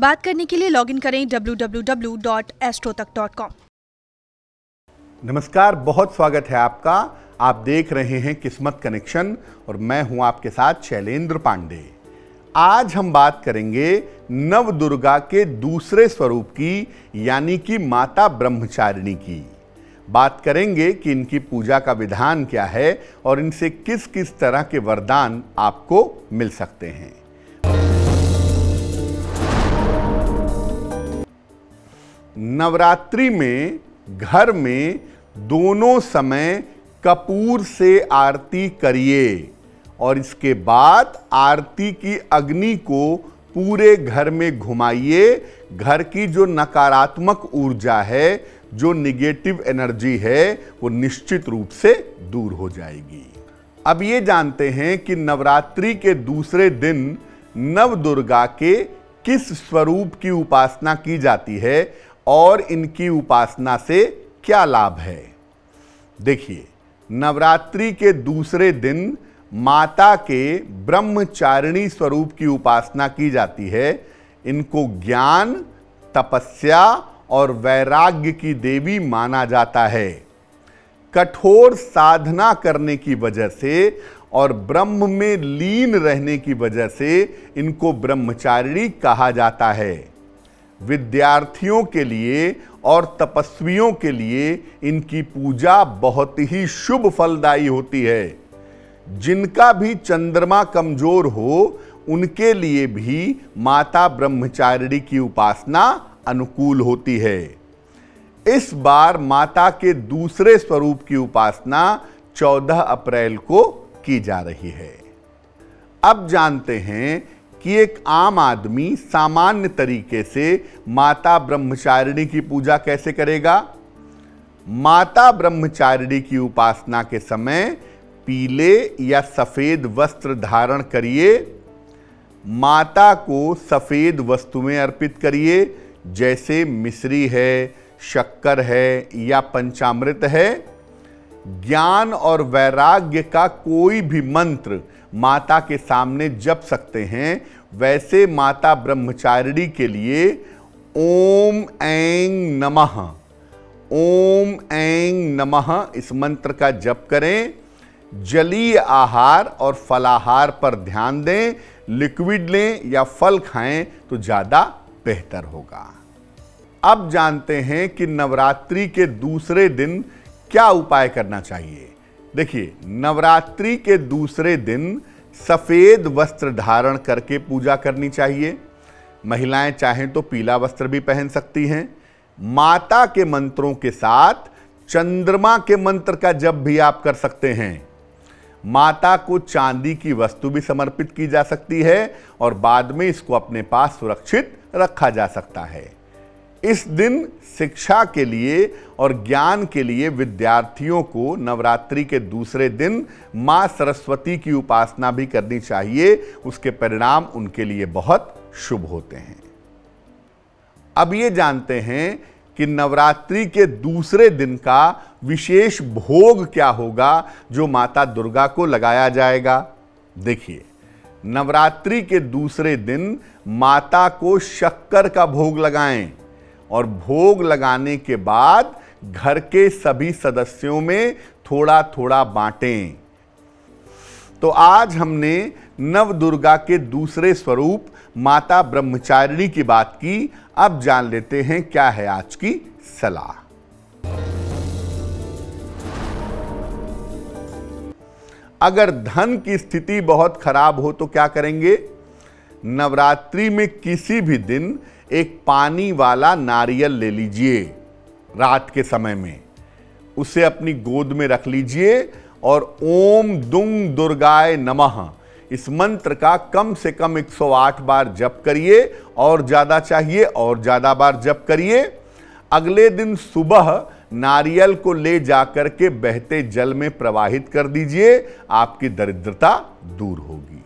बात करने के लिए लॉगिन करें www.astrotak.com। नमस्कार, बहुत स्वागत है आपका। आप देख रहे हैं किस्मत कनेक्शन और मैं हूं आपके साथ शैलेंद्र पांडे। आज हम बात करेंगे नव दुर्गा के दूसरे स्वरूप की, यानी कि माता ब्रह्मचारिणी की। बात करेंगे कि इनकी पूजा का विधान क्या है और इनसे किस किस तरह के वरदान आपको मिल सकते हैं। नवरात्रि में घर में दोनों समय कपूर से आरती करिए और इसके बाद आरती की अग्नि को पूरे घर में घुमाइए। घर की जो नकारात्मक ऊर्जा है, जो निगेटिव एनर्जी है, वो निश्चित रूप से दूर हो जाएगी। अब ये जानते हैं कि नवरात्रि के दूसरे दिन नव दुर्गा के किस स्वरूप की उपासना की जाती है और इनकी उपासना से क्या लाभ है। देखिए, नवरात्रि के दूसरे दिन माता के ब्रह्मचारिणी स्वरूप की उपासना की जाती है। इनको ज्ञान, तपस्या और वैराग्य की देवी माना जाता है। कठोर साधना करने की वजह से और ब्रह्म में लीन रहने की वजह से इनको ब्रह्मचारिणी कहा जाता है। विद्यार्थियों के लिए और तपस्वियों के लिए इनकी पूजा बहुत ही शुभ फलदायी होती है। जिनका भी चंद्रमा कमजोर हो, उनके लिए भी माता ब्रह्मचारिणी की उपासना अनुकूल होती है। इस बार माता के दूसरे स्वरूप की उपासना 14 अप्रैल को की जा रही है। अब जानते हैं कि एक आम आदमी सामान्य तरीके से माता ब्रह्मचारिणी की पूजा कैसे करेगा। माता ब्रह्मचारिणी की उपासना के समय पीले या सफेद वस्त्र धारण करिए। माता को सफेद वस्तुएं अर्पित करिए, जैसे मिश्री है, शक्कर है या पंचामृत है। ज्ञान और वैराग्य का कोई भी मंत्र माता के सामने जप सकते हैं। वैसे माता ब्रह्मचारिणी के लिए ओम ऐं नमः, ओम ऐं नमः इस मंत्र का जप करें। जलीय आहार और फलाहार पर ध्यान दें। लिक्विड लें या फल खाएं तो ज्यादा बेहतर होगा। अब जानते हैं कि नवरात्रि के दूसरे दिन क्या उपाय करना चाहिए। देखिए, नवरात्रि के दूसरे दिन सफेद वस्त्र धारण करके पूजा करनी चाहिए। महिलाएं चाहें तो पीला वस्त्र भी पहन सकती हैं। माता के मंत्रों के साथ चंद्रमा के मंत्र का जप भी आप कर सकते हैं। माता को चांदी की वस्तु भी समर्पित की जा सकती है और बाद में इसको अपने पास सुरक्षित रखा जा सकता है। इस दिन शिक्षा के लिए और ज्ञान के लिए विद्यार्थियों को नवरात्रि के दूसरे दिन मां सरस्वती की उपासना भी करनी चाहिए। उसके परिणाम उनके लिए बहुत शुभ होते हैं। अब ये जानते हैं कि नवरात्रि के दूसरे दिन का विशेष भोग क्या होगा जो माता दुर्गा को लगाया जाएगा। देखिए, नवरात्रि के दूसरे दिन माता को शक्कर का भोग लगाएं और भोग लगाने के बाद घर के सभी सदस्यों में थोड़ा थोड़ा बांटें। तो आज हमने नव दुर्गा के दूसरे स्वरूप माता ब्रह्मचारिणी की बात की। अब जान लेते हैं क्या है आज की सलाह। अगर धन की स्थिति बहुत खराब हो तो क्या करेंगे। नवरात्रि में किसी भी दिन एक पानी वाला नारियल ले लीजिए। रात के समय में उसे अपनी गोद में रख लीजिए और ओम दुंग दुर्गाय नमः इस मंत्र का कम से कम 108 बार जप करिए और ज्यादा चाहिए और ज्यादा बार जप करिए। अगले दिन सुबह नारियल को ले जाकर के बहते जल में प्रवाहित कर दीजिए। आपकी दरिद्रता दूर होगी।